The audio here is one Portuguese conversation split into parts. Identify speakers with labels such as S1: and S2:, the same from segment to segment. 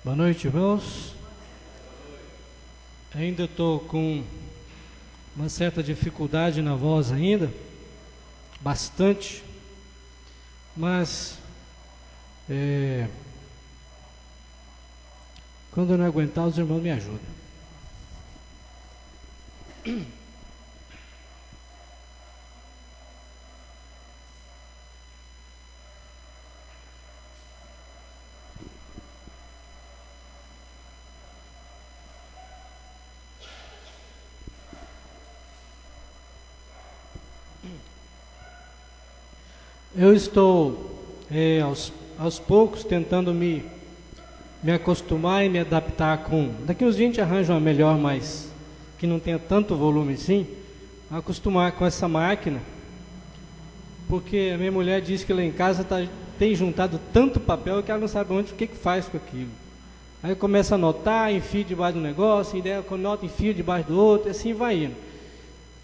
S1: Boa noite, irmãos. Ainda estou com uma certa dificuldade na voz ainda, bastante, mas quando eu não aguentar, os irmãos me ajudam. Eu estou aos poucos tentando me acostumar e me adaptar com... Daqui uns dias a gente arranja uma melhor, mas que não tenha tanto volume assim, acostumar com essa máquina, porque a minha mulher disse que lá em casa tem juntado tanto papel que ela não sabe onde, o que faz com aquilo. Aí começa a anotar, enfia debaixo do negócio, e daí anota, enfia debaixo do outro, e assim vai indo.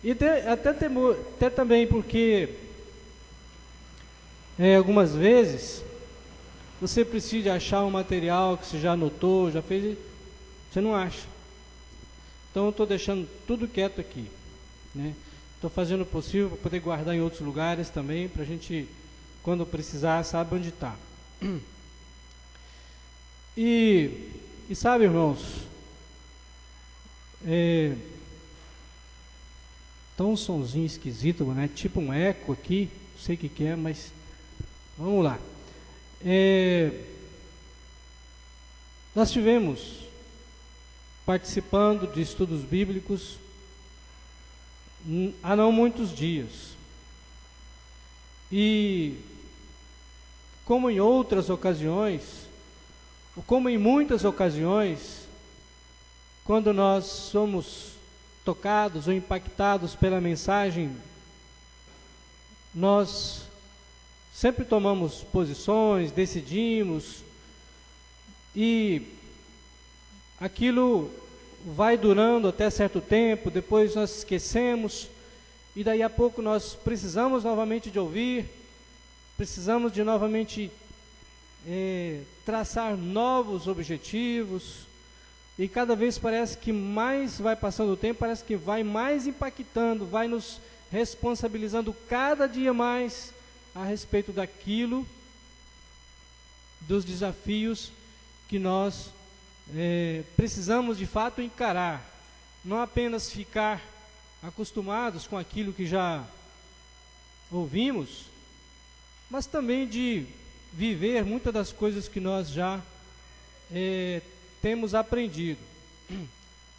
S1: E até também porque... algumas vezes você precisa achar um material que você já anotou, já fez, você não acha. Então eu estou deixando tudo quieto aqui, né? Estou fazendo o possível para poder guardar em outros lugares também, para a gente, quando precisar, sabe onde está. E sabe, irmãos, tá um sonzinho esquisito, né? Tipo um eco aqui, não sei o que é, mas vamos lá. Nós tivemos participando de estudos bíblicos há não muitos dias. E como em outras ocasiões, ou como em muitas ocasiões, quando nós somos tocados ou impactados pela mensagem, nós sempre tomamos posições, decidimos, e aquilo vai durando até certo tempo, depois nós esquecemos, e daí a pouco nós precisamos novamente de ouvir, precisamos de novamente traçar novos objetivos, e cada vez parece que mais vai passando o tempo, parece que vai mais impactando, vai nos responsabilizando cada dia mais a respeito daquilo, dos desafios que nós precisamos de fato encarar, não apenas ficar acostumados com aquilo que já ouvimos, mas também de viver muitas das coisas que nós já temos aprendido.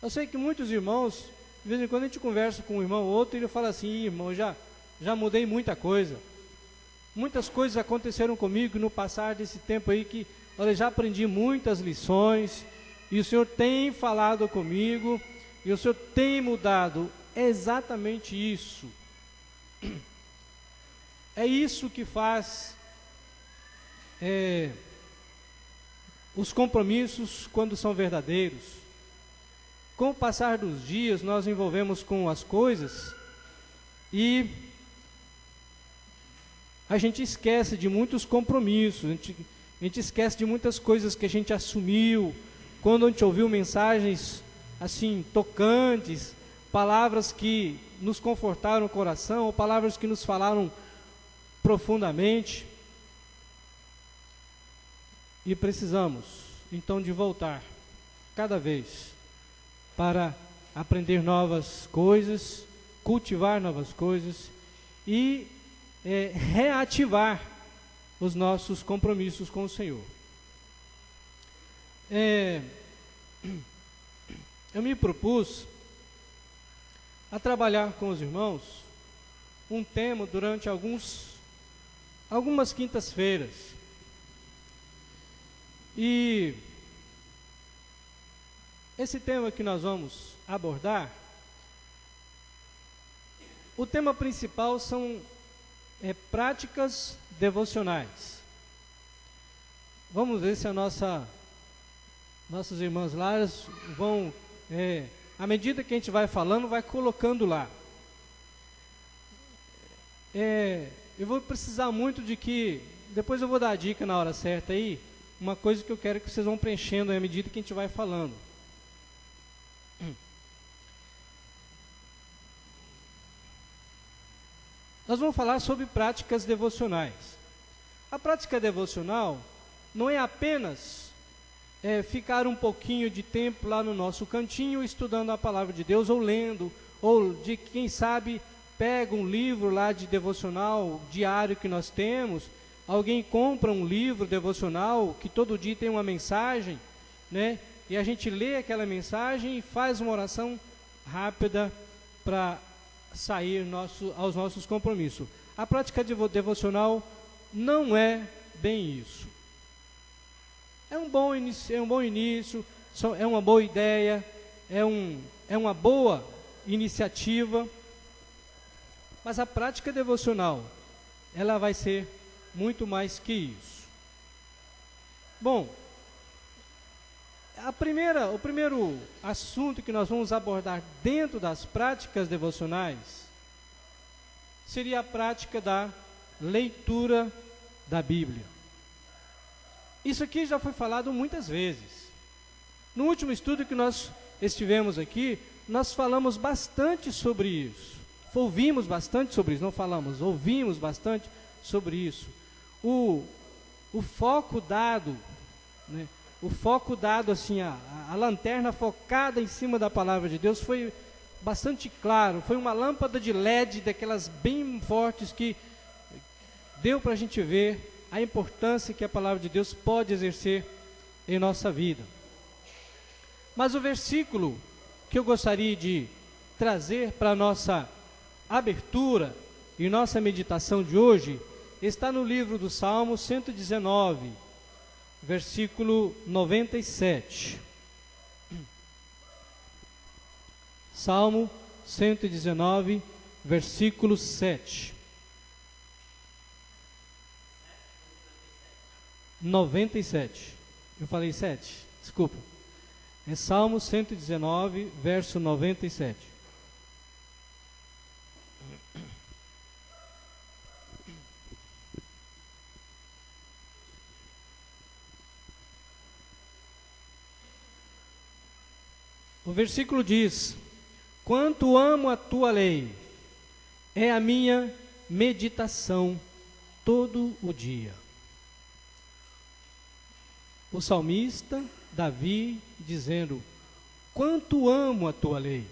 S1: Eu sei que muitos irmãos, de vez em quando a gente conversa com um irmão ou outro, e ele fala assim: irmão, já mudei muita coisa. Muitas coisas aconteceram comigo no passar desse tempo aí que, olha, já aprendi muitas lições, e o Senhor tem falado comigo, e o Senhor tem mudado. É exatamente isso. É isso que faz os compromissos quando são verdadeiros. Com o passar dos dias, nós envolvemos com as coisas e a gente esquece de muitos compromissos, a gente esquece de muitas coisas que a gente assumiu, quando a gente ouviu mensagens assim tocantes, palavras que nos confortaram o coração, ou palavras que nos falaram profundamente. E precisamos então de voltar cada vez para aprender novas coisas, cultivar novas coisas e reativar os nossos compromissos com o Senhor. Eu me propus a trabalhar com os irmãos um tema durante algumas quintas-feiras. E esse tema que nós vamos abordar, o tema principal são práticas devocionais. Vamos ver se nossas irmãs lá vão, à medida que a gente vai falando, vai colocando lá. Eu vou precisar muito de que, depois eu vou dar a dica na hora certa aí, uma coisa que eu quero que vocês vão preenchendo à medida que a gente vai falando. Nós vamos falar sobre práticas devocionais. A prática devocional não é apenas ficar um pouquinho de tempo lá no nosso cantinho estudando a palavra de Deus ou lendo, ou de quem sabe pega um livro lá de devocional diário que nós temos, alguém compra um livro devocional que todo dia tem uma mensagem, né? E a gente lê aquela mensagem e faz uma oração rápida para sair aos nossos compromissos. A prática devocional não é bem isso. É um bom início, é uma boa ideia, é uma boa iniciativa, mas a prática devocional, ela vai ser muito mais que isso. Bom, o primeiro assunto que nós vamos abordar dentro das práticas devocionais seria a prática da leitura da Bíblia. Isso aqui já foi falado muitas vezes. No último estudo que nós estivemos aqui, nós falamos bastante sobre isso. Ouvimos bastante sobre isso, não falamos, ouvimos bastante sobre isso. O foco dado, né? O foco dado, assim, a lanterna focada em cima da palavra de Deus foi bastante claro. Foi uma lâmpada de LED, daquelas bem fortes, que deu para a gente ver a importância que a palavra de Deus pode exercer em nossa vida. Mas o versículo que eu gostaria de trazer para a nossa abertura e nossa meditação de hoje está no livro do Salmo 119, versículo 97. Salmo 119, versículo 7. 97. Eu falei 7? Desculpa. É Salmo 119, verso 97. O versículo diz: quanto amo a tua lei, é a minha meditação todo o dia. O salmista Davi dizendo: quanto amo a tua lei.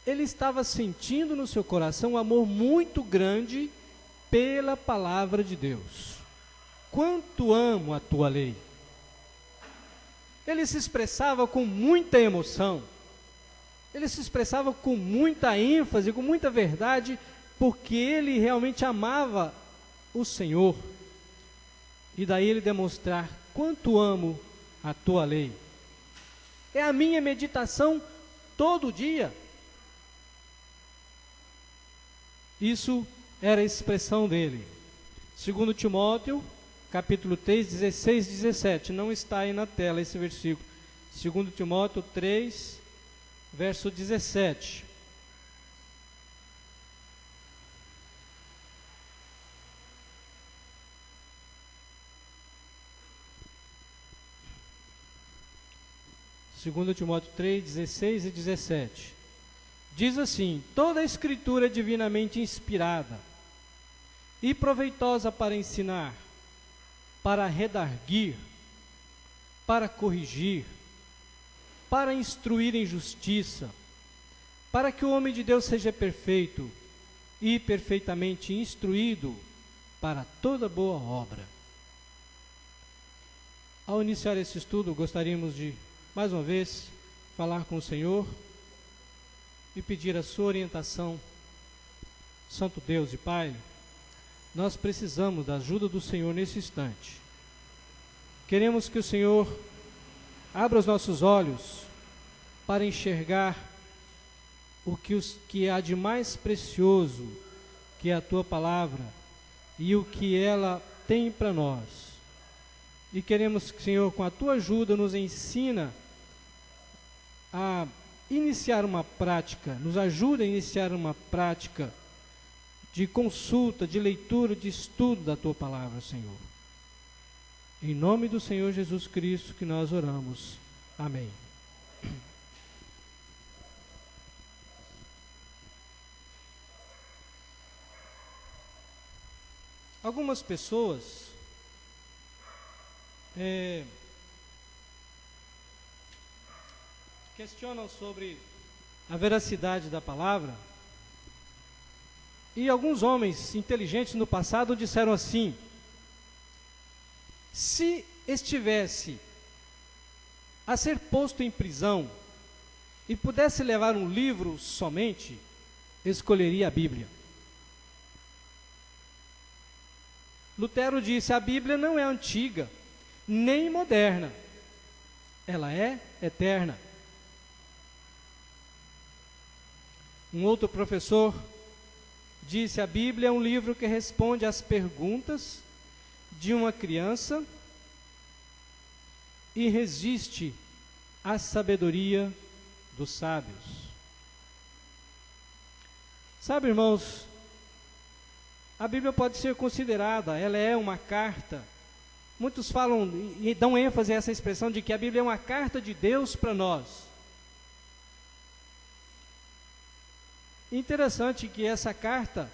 S1: Ele estava sentindo no seu coração um amor muito grande pela palavra de Deus. Quanto amo a tua lei. Ele se expressava com muita emoção, ele se expressava com muita ênfase, com muita verdade, porque ele realmente amava o Senhor. E daí ele demonstrar: quanto amo a tua lei. É a minha meditação todo dia. Isso era a expressão dele. 2 Timóteo, capítulo 3, 16 e 17. Não está aí na tela esse versículo. 2 Timóteo 3, verso 17. Segundo Timóteo 3, 16 e 17. Diz assim: toda a escritura é divinamente inspirada e proveitosa para ensinar, para redarguir, para corrigir, para instruir em justiça, para que o homem de Deus seja perfeito e perfeitamente instruído para toda boa obra. Ao iniciar esse estudo, gostaríamos de mais uma vez falar com o Senhor e pedir a sua orientação. Santo Deus e Pai, nós precisamos da ajuda do Senhor nesse instante. Queremos que o Senhor abra os nossos olhos para enxergar o que há de mais precioso, que é a tua palavra e o que ela tem para nós. E queremos que, Senhor, com a tua ajuda, nos ensina a iniciar uma prática, nos ajuda a iniciar uma prática de consulta, de leitura, de estudo da tua palavra, Senhor. Em nome do Senhor Jesus Cristo que nós oramos. Amém. Algumas pessoas questionam sobre a veracidade da palavra, e alguns homens inteligentes no passado disseram assim: se estivesse a ser posto em prisão e pudesse levar um livro somente, escolheria a Bíblia. Lutero disse: a Bíblia não é antiga, nem moderna, ela é eterna. Um outro professor disse: a Bíblia é um livro que responde às perguntas de uma criança e resiste à sabedoria dos sábios. Sabe, irmãos, a Bíblia pode ser considerada, ela é uma carta. Muitos falam e dão ênfase a essa expressão de que a Bíblia é uma carta de Deus para nós. Interessante que essa carta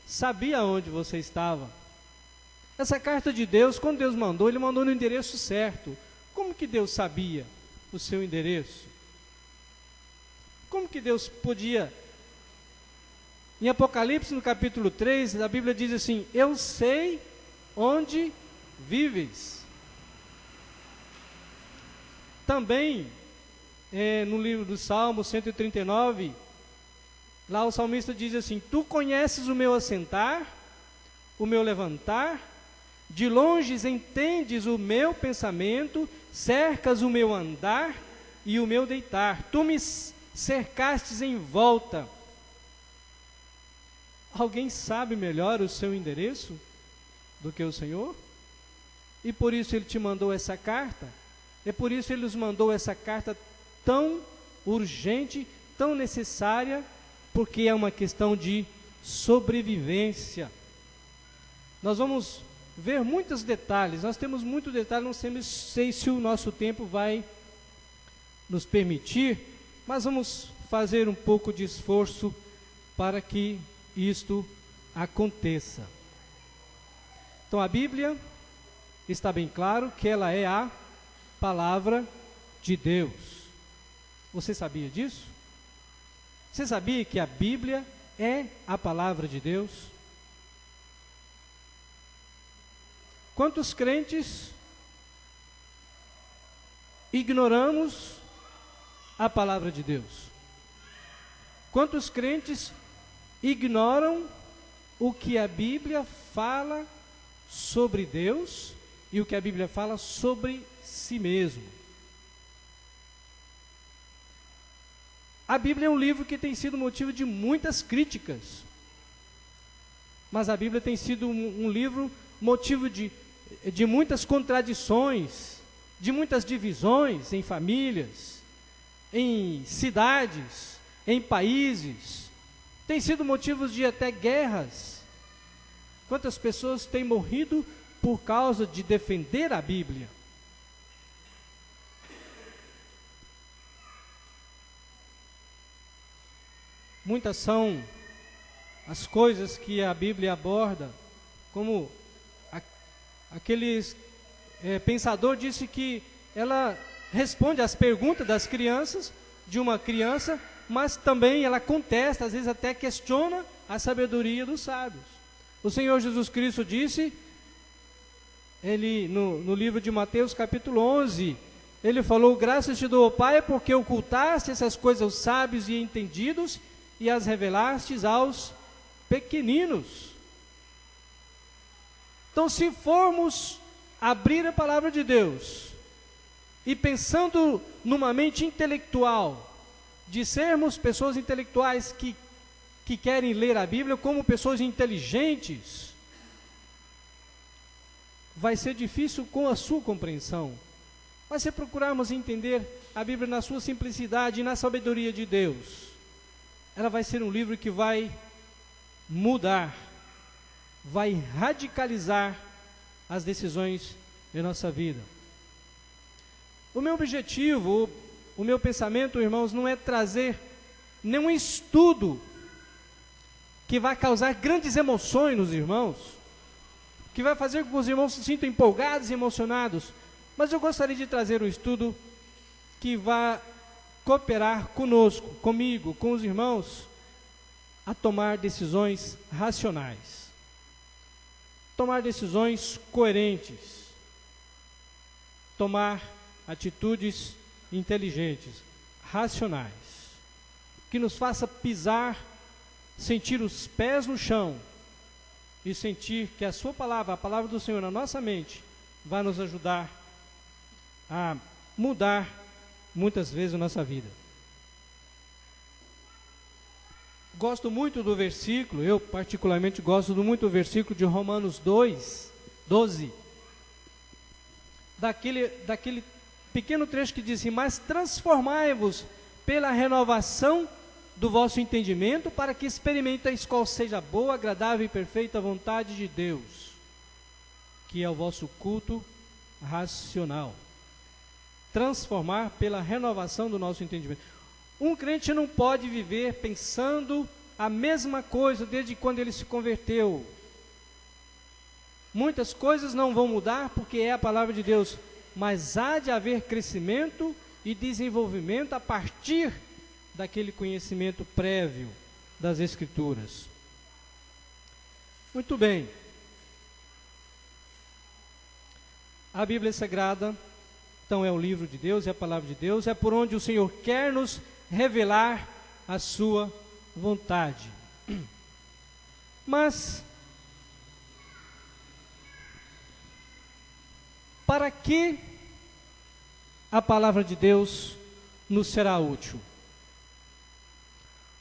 S1: sabia onde você estava. Essa carta de Deus, quando Deus mandou, Ele mandou no endereço certo. Como que Deus sabia o seu endereço? Como que Deus podia? Em Apocalipse, no capítulo 3, a Bíblia diz assim: eu sei onde vives. Também, no livro do Salmo 139, lá o salmista diz assim: tu conheces o meu assentar, o meu levantar, de longe entendes o meu pensamento, cercas o meu andar e o meu deitar, tu me cercastes em volta. Alguém sabe melhor o seu endereço do que o Senhor? E por isso Ele te mandou essa carta. É por isso Ele nos mandou essa carta tão urgente, tão necessária, porque é uma questão de sobrevivência. Nós vamos ver muitos detalhes, nós temos muitos detalhes, não sei se o nosso tempo vai nos permitir, mas vamos fazer um pouco de esforço para que isto aconteça. Então a Bíblia está bem claro que ela é a palavra de Deus. Você sabia disso? Você sabia que a Bíblia é a palavra de Deus? Quantos crentes ignoramos a palavra de Deus? Quantos crentes ignoram o que a Bíblia fala sobre Deus e o que a Bíblia fala sobre si mesmo? A Bíblia é um livro que tem sido motivo de muitas críticas, mas a Bíblia tem sido um livro motivo de muitas contradições, de muitas divisões em famílias, em cidades, em países. Tem sido motivo de até guerras. Quantas pessoas têm morrido por causa de defender a Bíblia? Muitas são as coisas que a Bíblia aborda, como aqueles pensador disse que ela responde às perguntas das crianças, de uma criança, mas também ela contesta, às vezes até questiona a sabedoria dos sábios. O Senhor Jesus Cristo disse, Ele no livro de Mateus capítulo 11, Ele falou: graças te dou, Pai, porque ocultaste essas coisas aos sábios e entendidos e as revelastes aos pequeninos. Então, se formos abrir a palavra de Deus e pensando numa mente intelectual, de sermos pessoas intelectuais que querem ler a Bíblia como pessoas inteligentes, vai ser difícil com a sua compreensão. Mas se procurarmos entender a Bíblia na sua simplicidade e na sabedoria de Deus, ela vai ser um livro que vai mudar, vai radicalizar as decisões em nossa vida. O meu objetivo, o meu pensamento, irmãos, não é trazer nenhum estudo que vai causar grandes emoções nos irmãos, que vai fazer com que os irmãos se sintam empolgados e emocionados, mas eu gostaria de trazer um estudo que vai cooperar conosco, comigo, com os irmãos, a tomar decisões racionais, tomar decisões coerentes, tomar atitudes inteligentes, racionais, que nos faça pisar, sentir os pés no chão e sentir que a sua palavra, a palavra do Senhor na nossa mente, vai nos ajudar a mudar muitas vezes a nossa vida. Gosto muito do versículo, eu particularmente gosto muito do versículo de Romanos 2:12, daquele pequeno trecho que diz assim: mas transformai-vos pela renovação do vosso entendimento, para que experimenteis qual seja a boa, agradável e perfeita vontade de Deus, que é o vosso culto racional. Transformar pela renovação do nosso entendimento. Um crente não pode viver pensando a mesma coisa desde quando ele se converteu. Muitas coisas não vão mudar porque é a palavra de Deus, mas há de haver crescimento e desenvolvimento a partir daquele conhecimento prévio das Escrituras. Muito bem. A Bíblia Sagrada, então, é o livro de Deus, é a palavra de Deus, é por onde o Senhor quer nos revelar a sua vontade. Mas, para que a palavra de Deus nos será útil?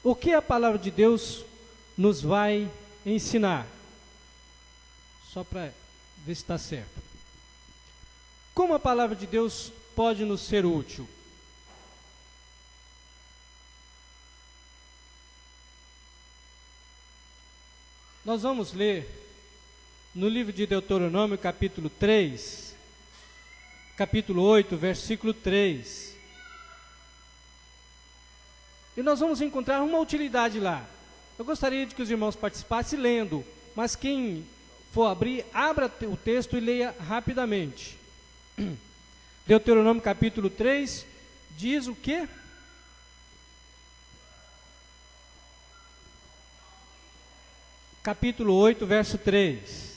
S1: O que a palavra de Deus nos vai ensinar? Só para ver se está certo. Como a palavra de Deus pode nos ser útil? Nós vamos ler no livro de Deuteronômio, capítulo 3, capítulo 8, versículo 3. E nós vamos encontrar uma utilidade lá. Eu gostaria de que os irmãos participassem lendo, mas quem for abrir, abra o texto e leia rapidamente. Deuteronômio capítulo 3 diz o quê? Capítulo 8, verso 3.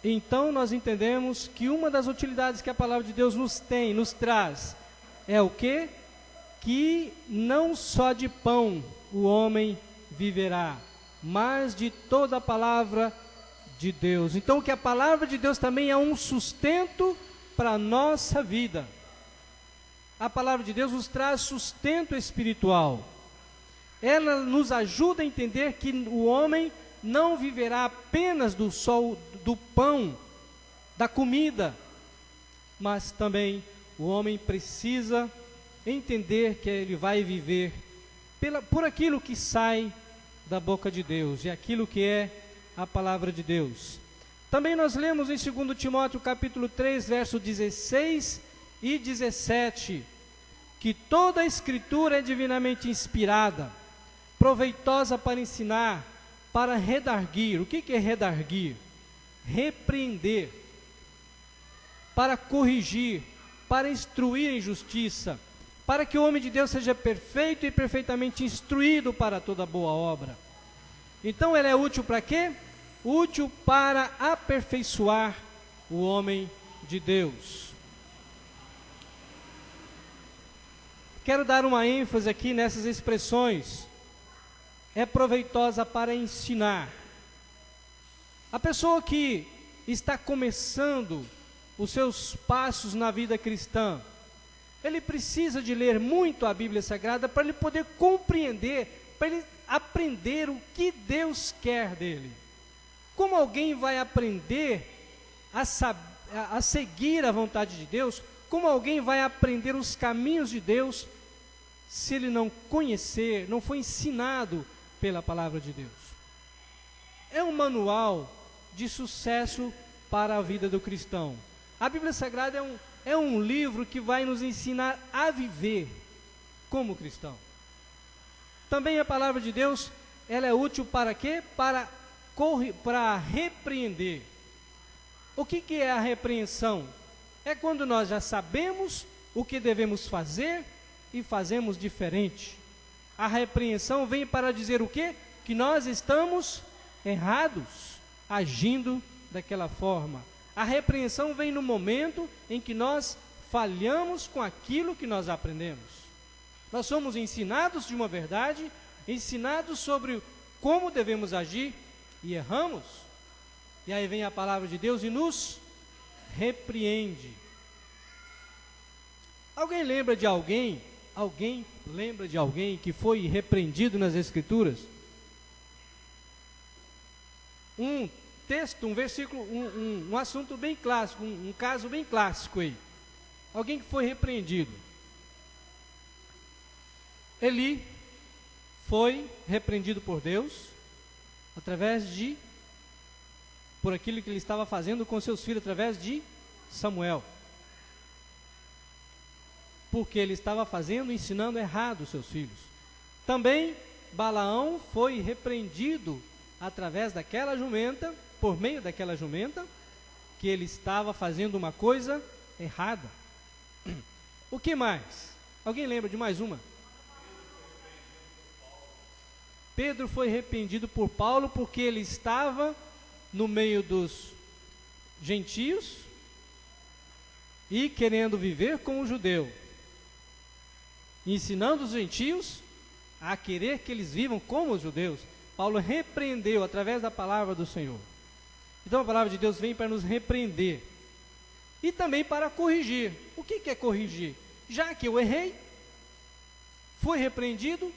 S1: Então nós entendemos que uma das utilidades que a palavra de Deus nos traz, é o quê? Que não só de pão o homem viverá, mas de toda a palavra de Deus. Então que a palavra de Deus também é um sustento para a nossa vida. A palavra de Deus nos traz sustento espiritual. Ela nos ajuda a entender que o homem não viverá apenas do pão, da comida, mas também o homem precisa entender que ele vai viver por aquilo que sai da boca de Deus, e aquilo que é a palavra de Deus. Também nós lemos em 2 Timóteo capítulo 3, verso 16 e 17, que toda a Escritura é divinamente inspirada, proveitosa para ensinar, para redarguir. O que é redarguir? Repreender, para corrigir, para instruir em justiça, para que o homem de Deus seja perfeito e perfeitamente instruído para toda boa obra. Então ela é útil para quê? Útil para aperfeiçoar o homem de Deus. Quero dar uma ênfase aqui nessas expressões. É proveitosa para ensinar. A pessoa que está começando os seus passos na vida cristã, ele precisa de ler muito a Bíblia Sagrada para ele poder compreender, para ele aprender o que Deus quer dele. Como alguém vai aprender a seguir a vontade de Deus? Como alguém vai aprender os caminhos de Deus se ele não conhecer, não foi ensinado pela palavra de Deus? É um manual de sucesso para a vida do cristão. A Bíblia Sagrada é um livro que vai nos ensinar a viver como cristão. Também a palavra de Deus, ela é útil para quê? Para repreender. O que é a repreensão? É quando nós já sabemos o que devemos fazer e fazemos diferente. A repreensão vem para dizer o quê? Que nós estamos errados, agindo daquela forma. A repreensão vem no momento em que nós falhamos com aquilo que nós aprendemos. Nós somos ensinados de uma verdade, ensinados sobre como devemos agir e erramos. E aí vem a palavra de Deus e nos repreende. Alguém lembra de alguém? Alguém lembra de alguém que foi repreendido nas Escrituras? Um texto, um versículo, um assunto bem clássico, um caso bem clássico aí. Alguém que foi repreendido. Eli foi repreendido por Deus por aquilo que ele estava fazendo com seus filhos através de Samuel. Porque ele estava ensinando errado os seus filhos. Também Balaão foi repreendido através daquela jumenta, por meio daquela jumenta, que ele estava fazendo uma coisa errada. O que mais? Alguém lembra de mais uma? Pedro foi repreendido por Paulo porque ele estava no meio dos gentios e querendo viver como judeu, ensinando os gentios a querer que eles vivam como os judeus. Paulo repreendeu através da palavra do Senhor. Então a palavra de Deus vem para nos repreender e também para corrigir. O que é corrigir? Já que eu errei, fui repreendido,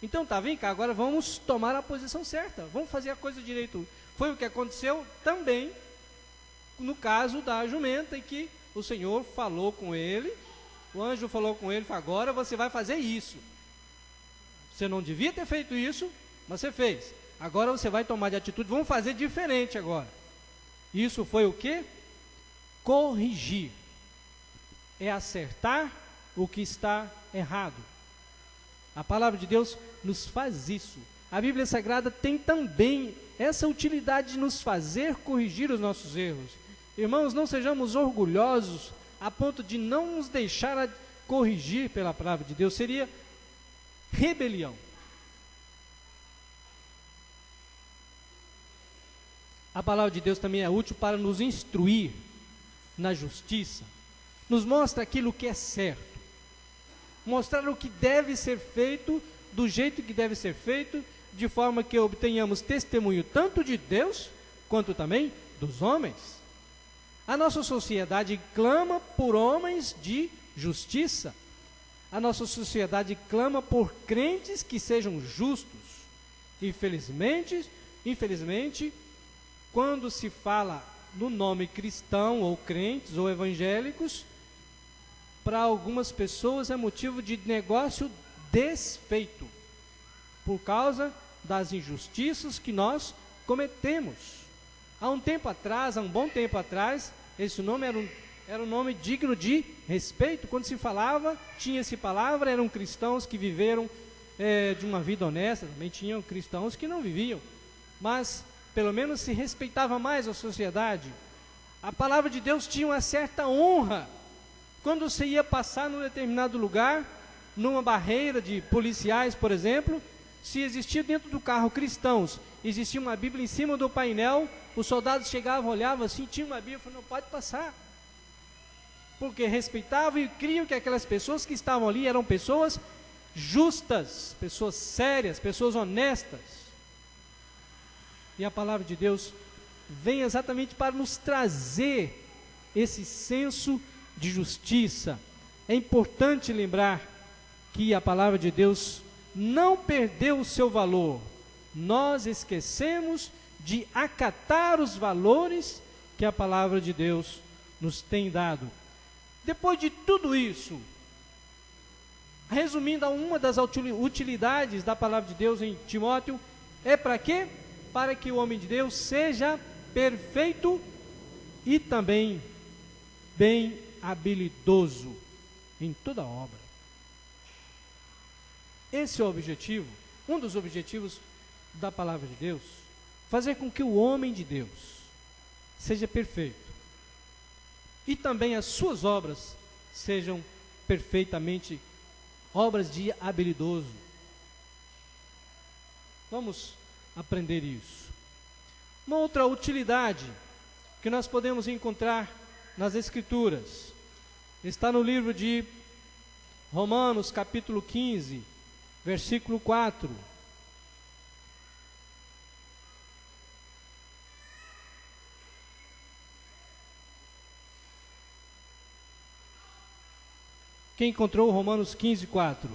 S1: então vem cá, agora vamos tomar a posição certa, vamos fazer a coisa direito. Foi o que aconteceu também no caso da jumenta, em que o Senhor falou com ele, o anjo falou com ele, falou, agora você vai fazer isso. Você não devia ter feito isso, mas você fez. Agora você vai tomar de atitude, vamos fazer diferente agora. Isso foi o quê? Corrigir. É acertar o que está errado. A palavra de Deus nos faz isso. A Bíblia Sagrada tem também essa utilidade de nos fazer corrigir os nossos erros. Irmãos, não sejamos orgulhosos a ponto de não nos deixar corrigir pela palavra de Deus. Seria rebelião. A palavra de Deus também é útil para nos instruir na justiça. Nos mostra aquilo que é certo. Mostrar o que deve ser feito, do jeito que deve ser feito, de forma que obtenhamos testemunho tanto de Deus, quanto também dos homens. A nossa sociedade clama por homens de justiça. A nossa sociedade clama por crentes que sejam justos. Infelizmente, quando se fala no nome cristão, ou crentes, ou evangélicos, para algumas pessoas é motivo de negócio desfeito, por causa das injustiças que nós cometemos. Há um bom tempo atrás, esse nome era um nome digno de respeito. Quando se falava, tinha-se palavra, eram cristãos que viveram de uma vida honesta, também tinham cristãos que não viviam, mas pelo menos se respeitava mais a sociedade. A palavra de Deus tinha uma certa honra. Quando você ia passar num determinado lugar, numa barreira de policiais, por exemplo, se existia dentro do carro cristãos, existia uma Bíblia em cima do painel, os soldados chegavam, olhavam assim, tinha uma Bíblia, falavam, não pode passar. Porque respeitavam e criam que aquelas pessoas que estavam ali eram pessoas justas, pessoas sérias, pessoas honestas. E a palavra de Deus vem exatamente para nos trazer esse senso de justiça. É importante lembrar que a palavra de Deus não perdeu o seu valor. Nós esquecemos de acatar os valores que a palavra de Deus nos tem dado. Depois de tudo isso, resumindo a uma das utilidades da palavra de Deus em Timóteo, é para quê? Para que o homem de Deus seja perfeito e também bem habilidoso em toda obra. Esse é o objetivo, um dos objetivos da palavra de Deus, fazer com que o homem de Deus seja perfeito e também as suas obras sejam perfeitamente obras de habilidoso. Vamos aprender isso. Uma outra utilidade que nós podemos encontrar nas Escrituras está no livro de Romanos, capítulo 15, versículo 4. Quem encontrou Romanos 15, 4?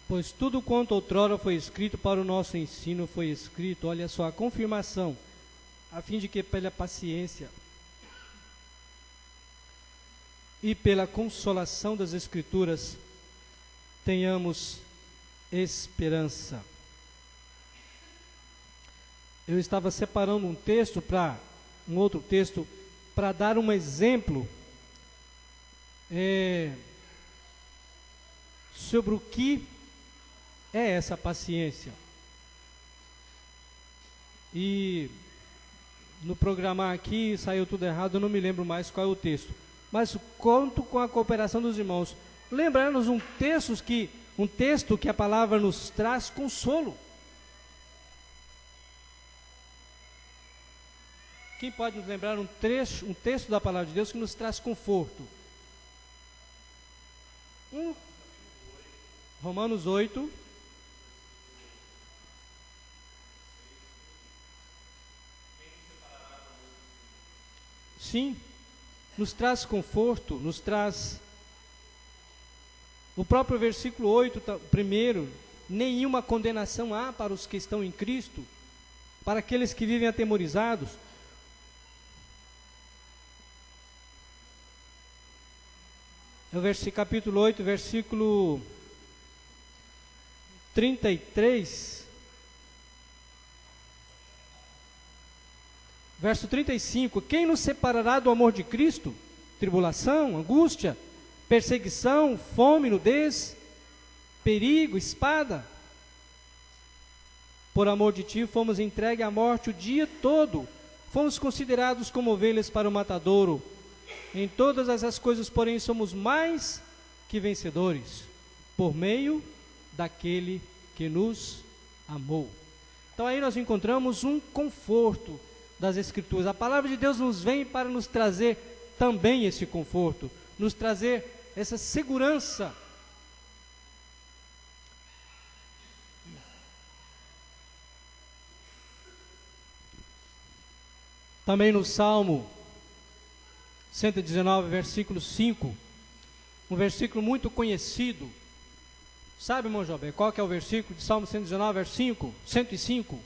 S1: Pois tudo quanto outrora foi escrito para o nosso ensino foi escrito, olha só, a confirmação, a fim de que pela paciência e pela consolação das Escrituras tenhamos esperança. Eu estava separando um outro texto para dar um exemplo sobre o que é essa paciência. E no programar aqui saiu tudo errado, eu não me lembro mais qual é o texto. Mas conto com a cooperação dos irmãos. Lembrar-nos um texto que a palavra nos traz consolo. Quem pode nos lembrar um texto da palavra de Deus que nos traz conforto? Romanos 8. Sim, nos traz conforto, nos traz o próprio versículo 8, primeiro, nenhuma condenação há para os que estão em Cristo, para aqueles que vivem atemorizados. É o capítulo 8, versículo 33, verso 35, quem nos separará do amor de Cristo? Tribulação, angústia, perseguição, fome, nudez, perigo, espada? Por amor de ti fomos entregues à morte o dia todo, fomos considerados como ovelhas para o matadouro. Em todas essas coisas, porém, somos mais que vencedores, por meio daquele que nos amou. Então aí nós encontramos um conforto das Escrituras. A palavra de Deus nos vem para nos trazer também esse conforto, nos trazer essa segurança. Também no Salmo 119, versículo 5, um versículo muito conhecido. Sabe, irmão Jobé, qual que é o versículo de Salmo 119, verso 5? 105.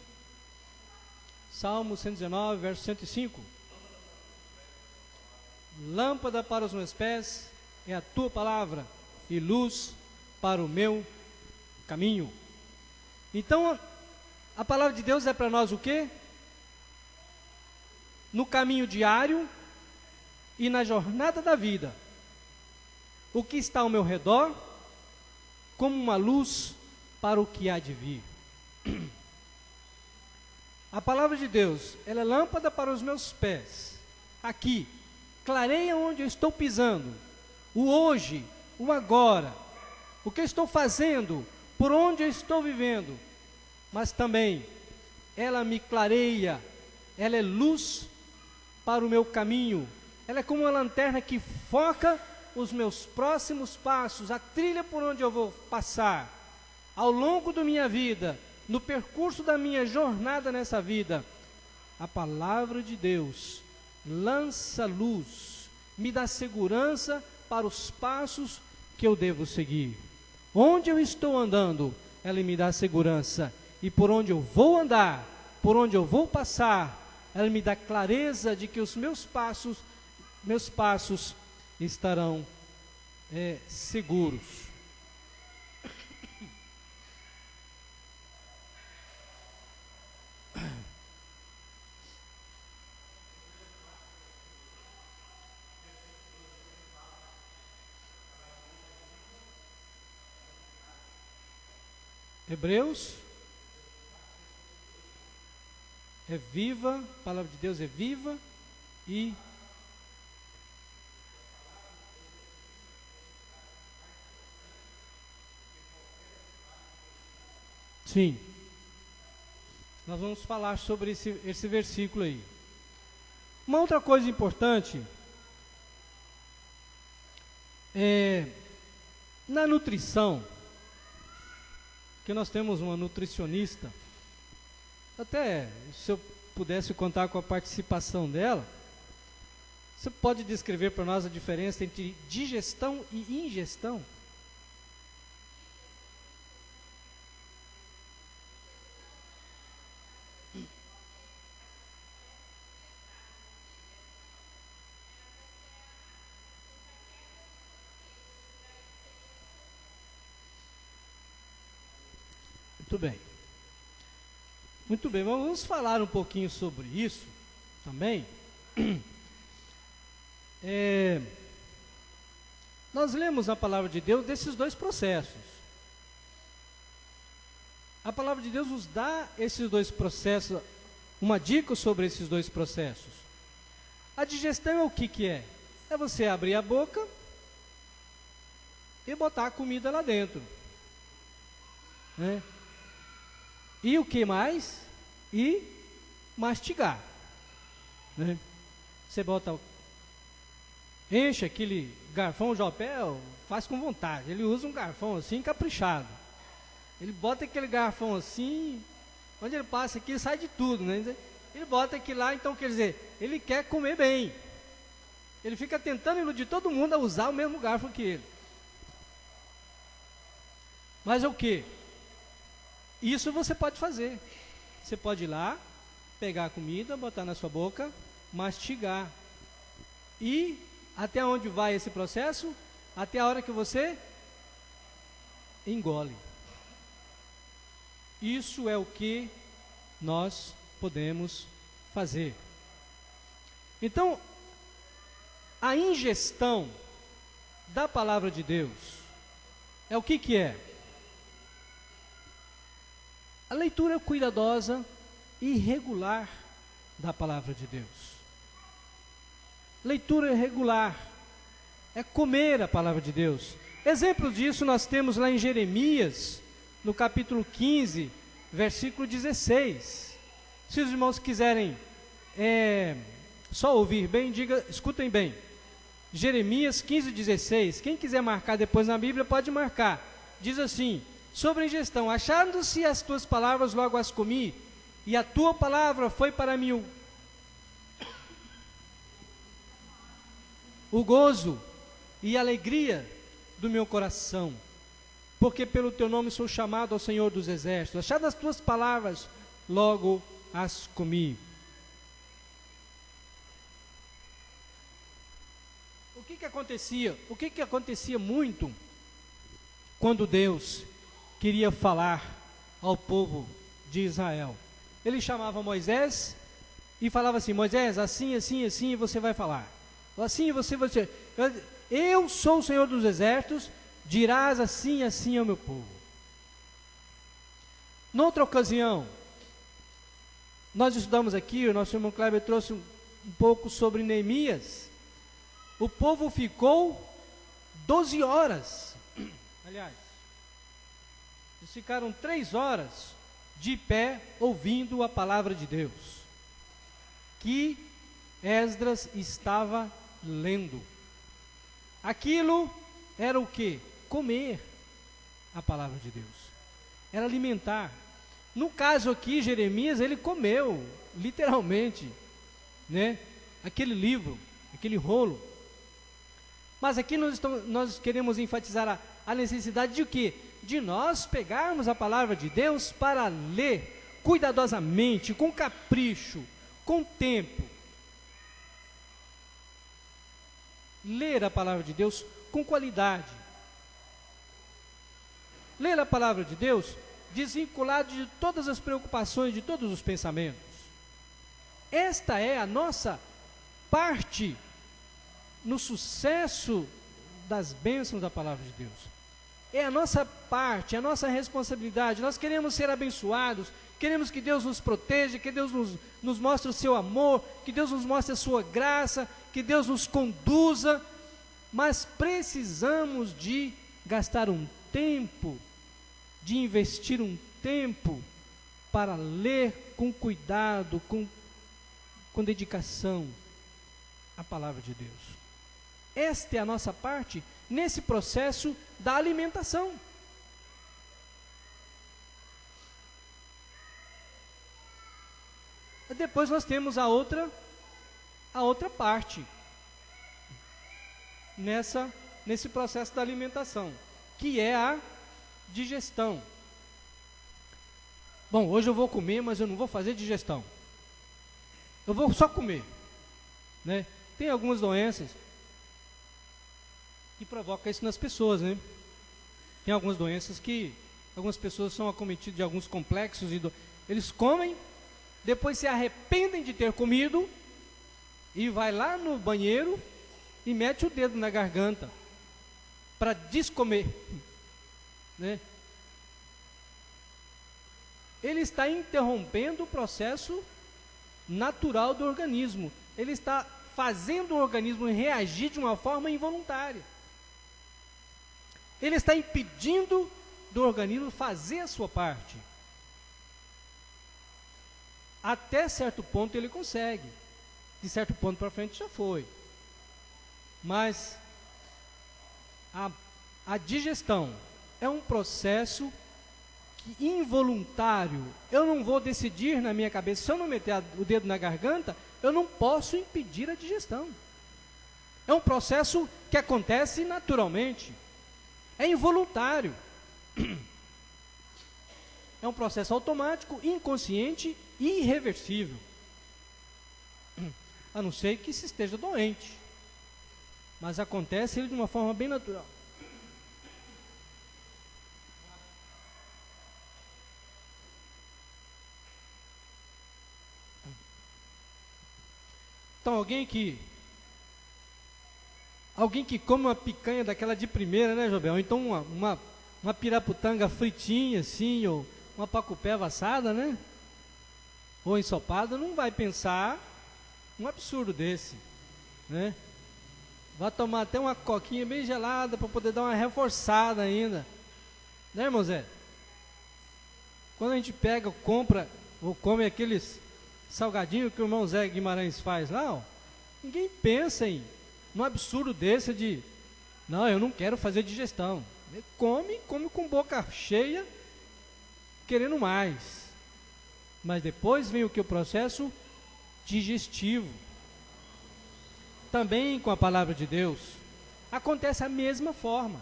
S1: Salmo 119, verso 105. Lâmpada para os meus pés é a tua palavra e luz para o meu caminho. Então, a palavra de Deus é para nós o quê? No caminho diário e na jornada da vida. O que está ao meu redor, como uma luz para o que há de vir. A palavra de Deus, ela é lâmpada para os meus pés. Aqui, clareia onde eu estou pisando. O hoje, o agora. O que eu estou fazendo, por onde eu estou vivendo. Mas também, ela me clareia. Ela é luz para o meu caminho. Ela é como uma lanterna que foca os meus próximos passos, a trilha por onde eu vou passar, ao longo da minha vida, no percurso da minha jornada nessa vida, a palavra de Deus lança luz, me dá segurança para os passos que eu devo seguir. Onde eu estou andando, ela me dá segurança, e por onde eu vou andar, por onde eu vou passar, ela me dá clareza de que os meus passos estarão seguros. Hebreus é viva, a palavra de Deus é viva e sim, nós vamos falar sobre esse versículo aí. Uma outra coisa importante é na nutrição, que nós temos uma nutricionista. Até se eu pudesse contar com a participação dela, você pode descrever para nós a diferença entre digestão e ingestão? Muito bem. Muito bem, vamos falar um pouquinho sobre isso também. Nós lemos a palavra de Deus desses dois processos. A palavra de Deus nos dá esses dois processos, uma dica sobre esses dois processos. A digestão é o que é? É você abrir a boca e botar a comida lá dentro, né? E o que mais? E mastigar, né? Você bota, enche aquele garfão Jopel, faz com vontade. Ele usa um garfão assim, caprichado. Ele bota aquele garfão assim, onde ele passa aqui, sai de tudo, né? Ele bota aqui lá, então quer dizer, ele quer comer bem. Ele fica tentando iludir todo mundo a usar o mesmo garfo que ele. Mas é o que? Isso você pode fazer. Você pode ir lá, pegar a comida, botar na sua boca, mastigar. E até onde vai esse processo? Até a hora que você engole. Isso é o que nós podemos fazer. Então, a ingestão da palavra de Deus é o que é? A leitura cuidadosa e regular da palavra de Deus. Leitura regular é comer a palavra de Deus. Exemplo disso nós temos lá em Jeremias, no capítulo 15, versículo 16. Se os irmãos quiserem só ouvir bem, escutem bem. Jeremias 15, 16. Quem quiser marcar depois na Bíblia, pode marcar. Diz assim: sobre a ingestão, achando-se as tuas palavras, logo as comi, e a tua palavra foi para mim o gozo e a alegria do meu coração, porque pelo teu nome sou chamado ao Senhor dos Exércitos. Achadas as tuas palavras, logo as comi. O que acontecia? O que acontecia muito quando Deus queria falar ao povo de Israel? Ele chamava Moisés e falava assim: Moisés, assim, assim, assim você vai falar. Assim você. Eu sou o Senhor dos Exércitos, dirás assim, assim ao meu povo. Noutra ocasião, nós estudamos aqui, o nosso irmão Kleber trouxe um pouco sobre Neemias. O povo ficou 12 horas, aliás, eles ficaram 3 horas de pé ouvindo a palavra de Deus, que Esdras estava lendo. Aquilo era o quê? Comer a palavra de Deus. Era alimentar. No caso aqui, Jeremias, ele comeu, literalmente, né? Aquele livro, aquele rolo. Mas aqui nós queremos enfatizar a necessidade de o quê? De nós pegarmos a palavra de Deus para ler cuidadosamente, com capricho, com tempo. Ler a palavra de Deus com qualidade. Ler a palavra de Deus desvinculado de todas as preocupações, de todos os pensamentos. Esta é a nossa parte no sucesso das bênçãos da palavra de Deus. É a nossa parte, a nossa responsabilidade. Nós queremos ser abençoados, queremos que Deus nos proteja, que Deus nos mostre o seu amor, que Deus nos mostre a sua graça, que Deus nos conduza, mas precisamos de gastar um tempo, de investir um tempo para ler com cuidado, com dedicação a palavra de Deus. Esta é a nossa parte nesse processo da alimentação. Depois nós temos a outra parte nesse processo da alimentação, que é a digestão. Bom, hoje eu vou comer, mas eu não vou fazer digestão. Eu vou só comer, né? Tem algumas doenças que provocam isso nas pessoas, né? Tem algumas doenças que algumas pessoas são acometidas de alguns complexos e eles comem, depois se arrependem de ter comido e vai lá no banheiro e mete o dedo na garganta para descomer, né? Ele está interrompendo o processo natural do organismo. Ele está fazendo o organismo reagir de uma forma involuntária. Ele está impedindo do organismo fazer a sua parte. Até certo ponto ele consegue. De certo ponto para frente já foi. Mas a digestão é um processo involuntário. Eu não vou decidir na minha cabeça, se eu não meter o dedo na garganta, eu não posso impedir a digestão. É um processo que acontece naturalmente. É involuntário. É um processo automático, inconsciente e irreversível. A não ser que se esteja doente. Mas acontece ele de uma forma bem natural. Então, alguém que come uma picanha daquela de primeira, né, Jobel? Ou então uma piraputanga fritinha, assim, ou uma pacupeva assada, né? Ou ensopada, não vai pensar um absurdo desse, né? Vai tomar até uma coquinha bem gelada para poder dar uma reforçada ainda, né, irmão Zé? Quando a gente pega, compra ou come aqueles salgadinho que o irmão Zé Guimarães faz lá, ó, ninguém pensa em um absurdo desse de, não, eu não quero fazer digestão. Ele come com boca cheia, querendo mais. Mas depois vem o que? O processo digestivo. Também com a palavra de Deus acontece a mesma forma.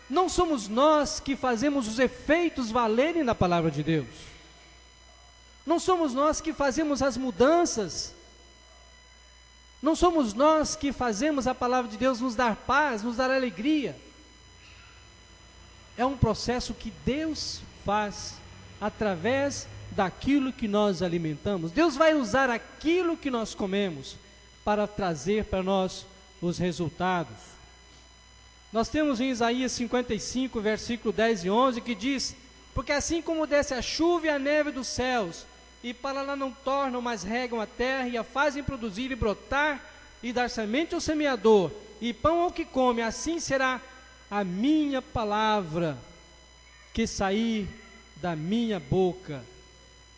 S1: Não somos nós que fazemos os efeitos valerem na palavra de Deus. Não somos nós que fazemos as mudanças. Não somos nós que fazemos a palavra de Deus nos dar paz, nos dar alegria. É um processo que Deus faz através daquilo que nós alimentamos. Deus vai usar aquilo que nós comemos para trazer para nós os resultados. Nós temos em Isaías 55, versículo 10 e 11, que diz: porque assim como desce a chuva e a neve dos céus, e para lá não tornam, mas regam a terra, e a fazem produzir e brotar, e dar semente ao semeador, e pão ao que come, assim será a minha palavra que sair da minha boca.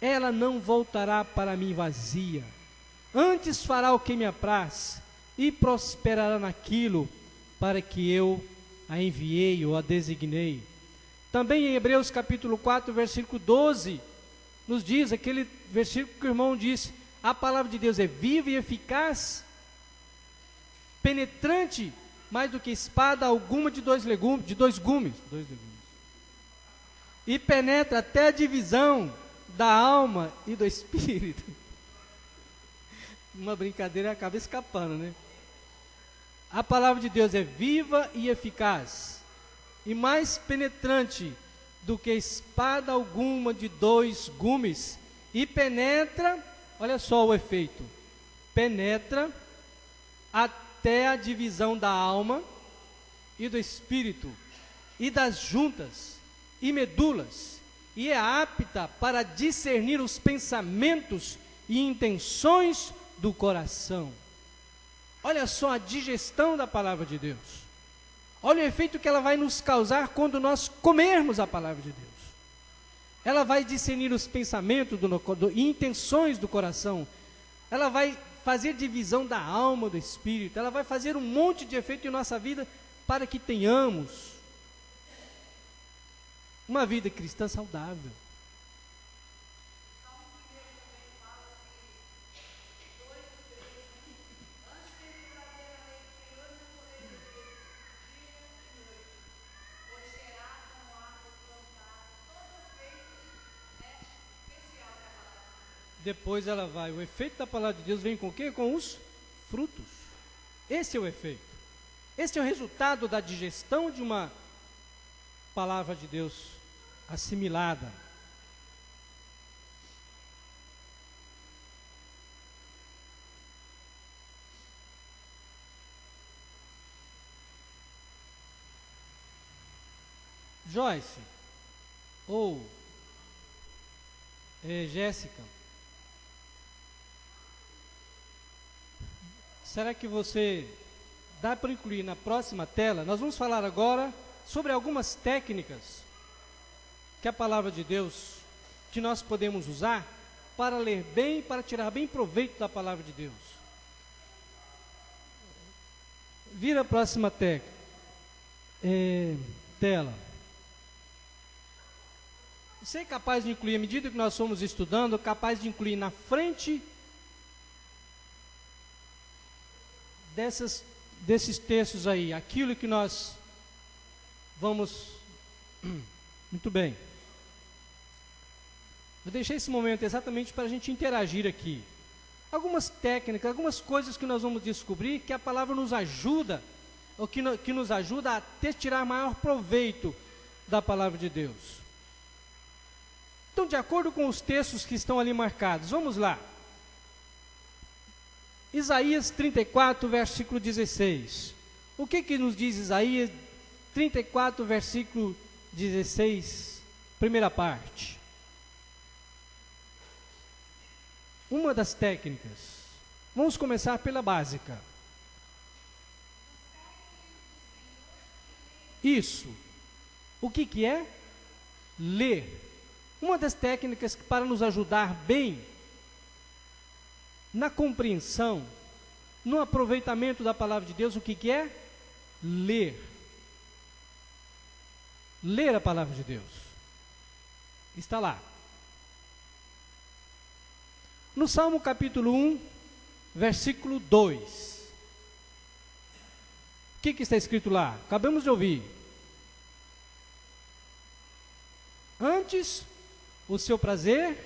S1: Ela não voltará para mim vazia, antes fará o que me apraz, e prosperará naquilo para que eu a enviei ou a designei. Também em Hebreus capítulo 4, versículo 12, nos diz, aquele versículo que o irmão disse, a palavra de Deus é viva e eficaz, penetrante, mais do que espada alguma de dois gumes, e penetra até a divisão da alma e do espírito. Uma brincadeira acaba escapando, né? A palavra de Deus é viva e eficaz, e mais penetrante do que espada alguma de dois gumes, e penetra, olha só o efeito, penetra até a divisão da alma e do espírito, e das juntas e medulas, e é apta para discernir os pensamentos e intenções do coração. Olha só a digestão da palavra de Deus. Olha o efeito que ela vai nos causar quando nós comermos a palavra de Deus. Ela vai discernir os pensamentos e intenções do coração. Ela vai fazer divisão da alma, do espírito. Ela vai fazer um monte de efeito em nossa vida para que tenhamos uma vida cristã saudável. Depois ela vai, o efeito da palavra de Deus vem com o quê? Com os frutos. Esse é o efeito. Esse é o resultado da digestão de uma palavra de Deus assimilada. Joyce, ou Jéssica, será que você dá para incluir na próxima tela? Nós vamos falar agora sobre algumas técnicas que a palavra de Deus, que nós podemos usar para ler bem, para tirar bem proveito da palavra de Deus. Vira a próxima tela. Você é capaz de incluir, à medida que nós fomos estudando, capaz de incluir na frente desses textos aí, aquilo que nós vamos... Muito bem. Eu deixei esse momento exatamente para a gente interagir aqui. Algumas técnicas, algumas coisas que nós vamos descobrir que a palavra nos ajuda, ou que nos ajuda a tirar maior proveito da palavra de Deus. Então, de acordo com os textos que estão ali marcados, vamos lá. Isaías 34, versículo 16. O que nos diz Isaías 34, versículo 16, primeira parte? Uma das técnicas. Vamos começar pela básica. Isso. O que é? Ler. Uma das técnicas para nos ajudar bem na compreensão, no aproveitamento da palavra de Deus, o que é? Ler. Ler a palavra de Deus. Está lá. No Salmo capítulo 1, versículo 2. O que está escrito lá? Acabamos de ouvir. Antes, o seu prazer,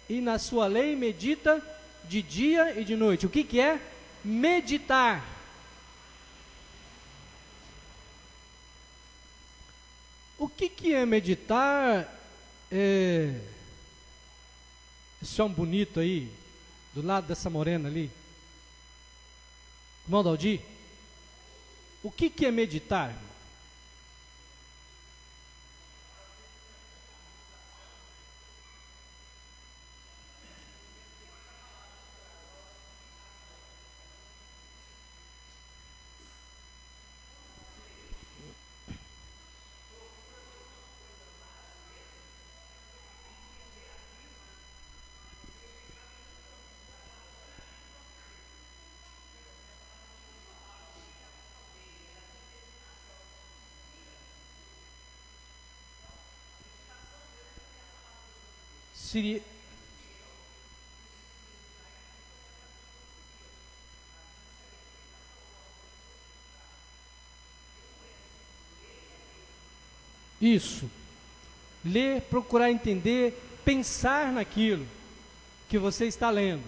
S1: e na sua lei medita de dia e de noite. O que é? Meditar. O que é meditar? Esse homem bonito aí, do lado dessa morena ali, irmão Daldi. O que é meditar, irmão? seria... Isso. Ler, procurar entender, pensar naquilo que você está lendo,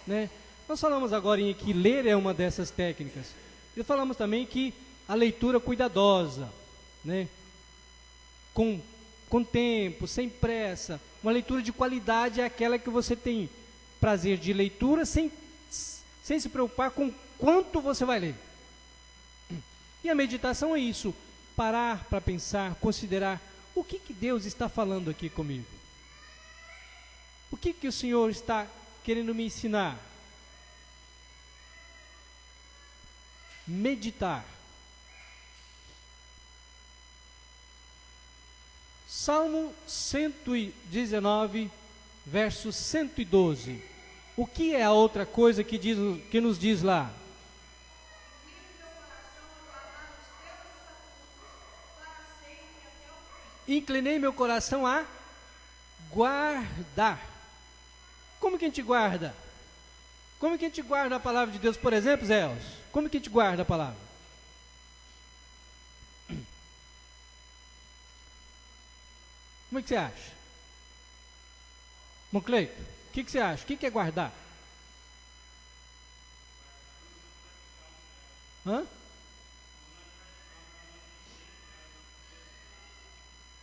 S1: né? Nós falamos agora em que ler é uma dessas técnicas. E falamos também que a leitura cuidadosa, né? Com tempo, sem pressa. Uma leitura de qualidade é aquela que você tem prazer de leitura sem se preocupar com quanto você vai ler. E a meditação é isso. Parar para pensar, considerar o que Deus está falando aqui comigo. O que o Senhor está querendo me ensinar? Meditar. Salmo 119, verso 112. O que é a outra coisa que nos diz lá? Inclinei meu coração a guardar. Como que a gente guarda? Como que a gente guarda a palavra de Deus, por exemplo, Zé Elcio? Como que a gente guarda a palavra? Como é que você acha? Moncleito, o que você acha? O que é guardar? Hã?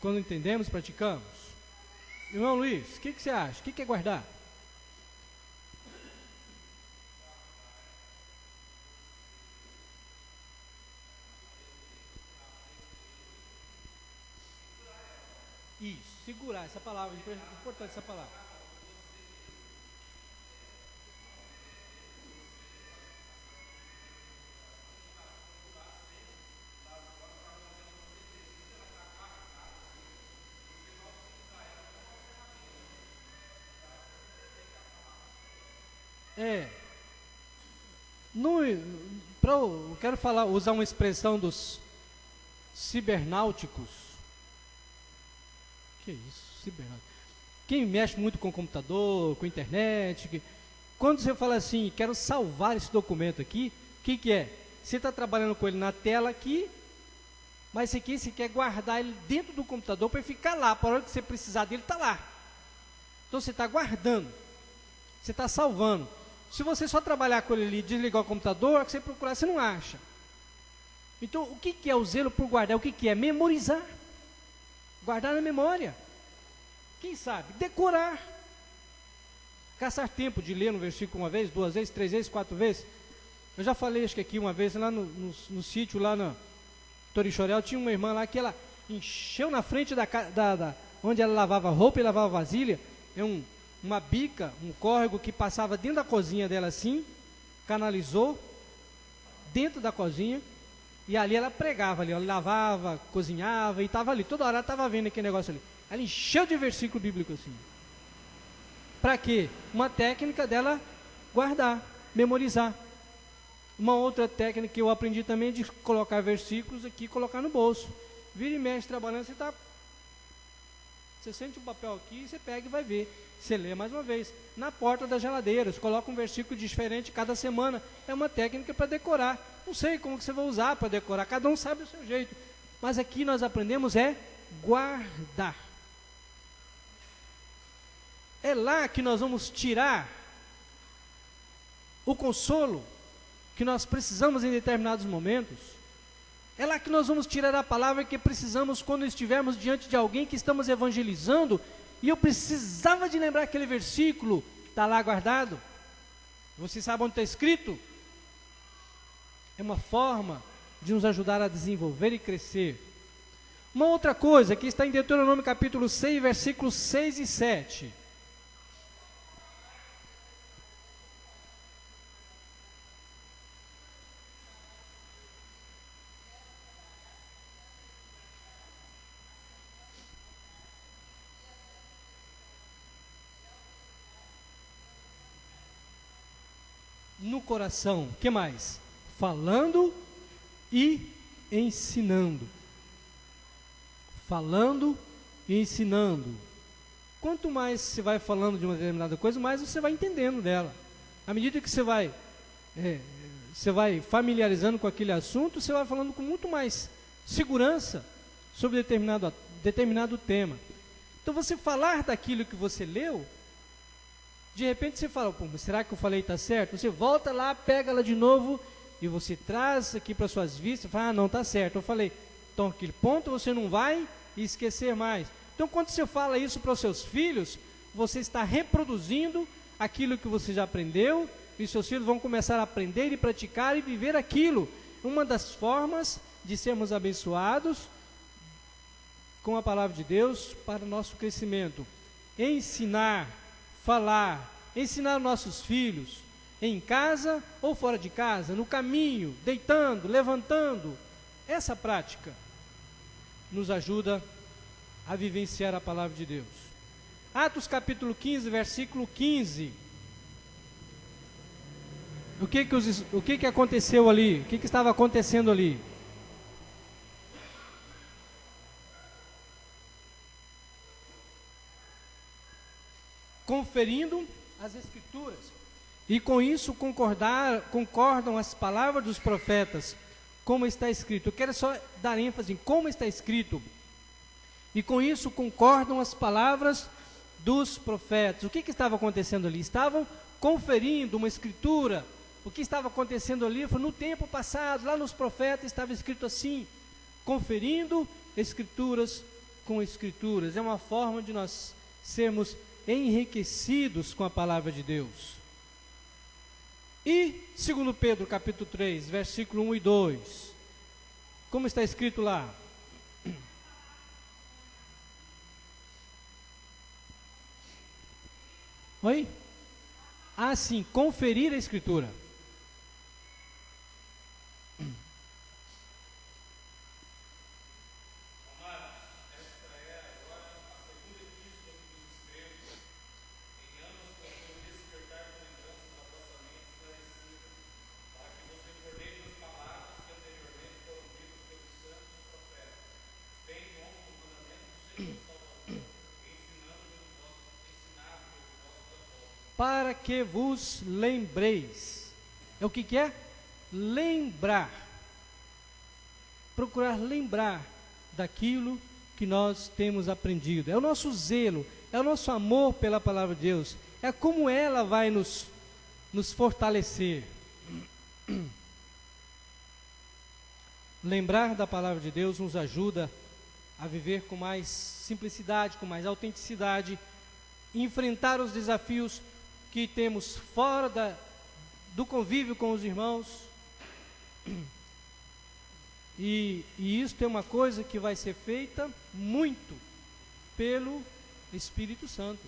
S1: Quando entendemos, praticamos. Irmão Luiz, o que você acha? O que é guardar? Isso, segurar essa palavra, é importante essa palavra. Eu quero usar uma expressão dos cibernáuticos. Que isso, cibernáutico? Quem mexe muito com computador, com internet, quando você fala assim, quero salvar esse documento aqui, o que é? Você está trabalhando com ele na tela aqui, mas esse aqui você quer guardar ele dentro do computador para ele ficar lá, para a hora que você precisar dele, está lá. Então você está guardando, você está salvando. Se você só trabalhar com ele ali e desligar o computador, a hora que você procurar, você não acha. Então, o que é o zelo por guardar? O que é? Memorizar. Guardar na memória. Quem sabe? Decorar. Caçar tempo de ler um versículo uma vez, 2 vezes, 3 vezes, 4 vezes. Eu já falei, acho que aqui uma vez, lá no sítio, lá no Torixoréu, tinha uma irmã lá que ela encheu na frente onde ela lavava roupa e lavava vasilha, uma bica, um córrego que passava dentro da cozinha dela assim, canalizou dentro da cozinha, e ali ela pregava, ali, ela lavava, cozinhava, e estava ali, toda hora ela estava vendo aquele negócio ali. Ela encheu de versículo bíblico assim. Para quê? Uma técnica dela guardar, memorizar. Uma outra técnica que eu aprendi também é de colocar versículos aqui e colocar no bolso. Vira e mexe trabalhando, você sente um papel aqui, você pega e vai ver. Você lê mais uma vez. Na porta das geladeiras, coloca um versículo diferente cada semana. É uma técnica para decorar. Não sei como que você vai usar para decorar, cada um sabe o seu jeito. Mas aqui nós aprendemos guardar. É lá que nós vamos tirar o consolo que nós precisamos em determinados momentos. É lá que nós vamos tirar a palavra que precisamos quando estivermos diante de alguém que estamos evangelizando e eu precisava de lembrar aquele versículo, está lá guardado. Você sabe onde está escrito? É uma forma de nos ajudar a desenvolver e crescer. Uma outra coisa que está em Deuteronômio capítulo 6, versículos 6 e 7. No coração, o que mais? Falando e ensinando. Falando e ensinando. quanto mais você vai falando de uma determinada coisa, mais você vai entendendo dela. À medida que você vai familiarizando com aquele assunto, você vai falando com muito mais segurança sobre determinado tema. Então, você falar daquilo que você leu, de repente você fala, pô, mas será que eu falei está certo? Você volta lá, pega ela de novo e você traz aqui para suas vistas, fala, ah, não, está certo, eu falei. Então, aquele ponto você não vai esquecer mais. Então, quando você fala isso para os seus filhos, você está reproduzindo aquilo que você já aprendeu, e seus filhos vão começar a aprender e praticar e viver aquilo. Uma das formas de sermos abençoados com a palavra de Deus para o nosso crescimento. Ensinar, falar, ensinar nossos filhos, em casa ou fora de casa, no caminho, deitando, levantando. Essa prática nos ajuda a vivenciar a palavra de Deus. Atos capítulo 15, versículo 15. O que aconteceu ali? O que estava acontecendo ali? Conferindo as Escrituras. E com isso concordam as palavras dos profetas, como está escrito. Eu quero só dar ênfase em como está escrito. E com isso concordam as palavras dos profetas. O que estava acontecendo ali? Estavam conferindo uma escritura. O que estava acontecendo ali foi no tempo passado, lá nos profetas estava escrito assim, conferindo escrituras com escrituras. É uma forma de nós sermos enriquecidos com a palavra de Deus. E 2 Pedro capítulo 3, versículo 1 e 2, como está escrito lá? Oi? Ah, sim, conferir a escritura. Para que vos lembreis. É o que é? Lembrar. Procurar lembrar daquilo que nós temos aprendido. É o nosso zelo, é o nosso amor pela palavra de Deus. É como ela vai nos fortalecer. Lembrar da palavra de Deus nos ajuda a viver com mais simplicidade, com mais autenticidade, enfrentar os desafios que temos fora do convívio com os irmãos. E isso tem uma coisa que vai ser feita muito pelo Espírito Santo.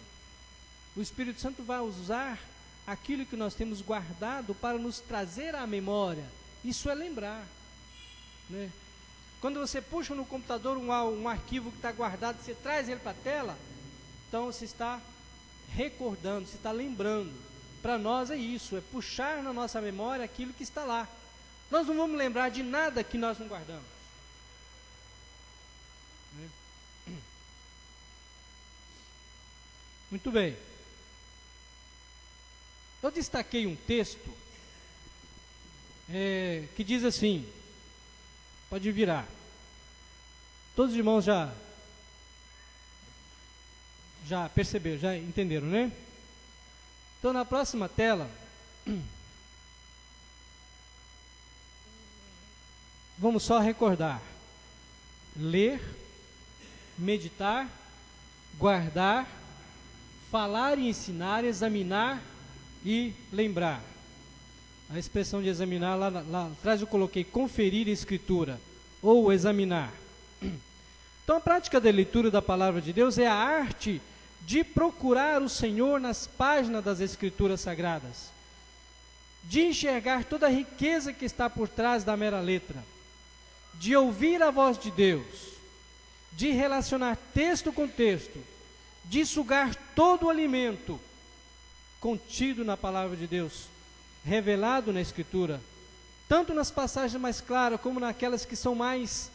S1: O Espírito Santo vai usar aquilo que nós temos guardado para nos trazer à memória. Isso é lembrar, né? Quando você puxa no computador um arquivo que está guardado, você traz ele para a tela, então você está recordando, você está lembrando. Para nós é isso, é puxar na nossa memória aquilo que está lá. Nós não vamos lembrar de nada que nós não guardamos. Muito bem. Eu destaquei um texto que diz assim, pode virar. Todos os irmãos já perceberam, já entenderam, né? Então, na próxima tela, vamos só recordar: ler, meditar, guardar, falar e ensinar, examinar e lembrar. A expressão de examinar, lá atrás eu coloquei conferir a escritura, ou examinar. Então, a prática da leitura da palavra de Deus é a arte de procurar o Senhor nas páginas das Escrituras Sagradas, de enxergar toda a riqueza que está por trás da mera letra, de ouvir a voz de Deus, de relacionar texto com texto, de sugar todo o alimento contido na palavra de Deus, revelado na Escritura, tanto nas passagens mais claras, como naquelas que são mais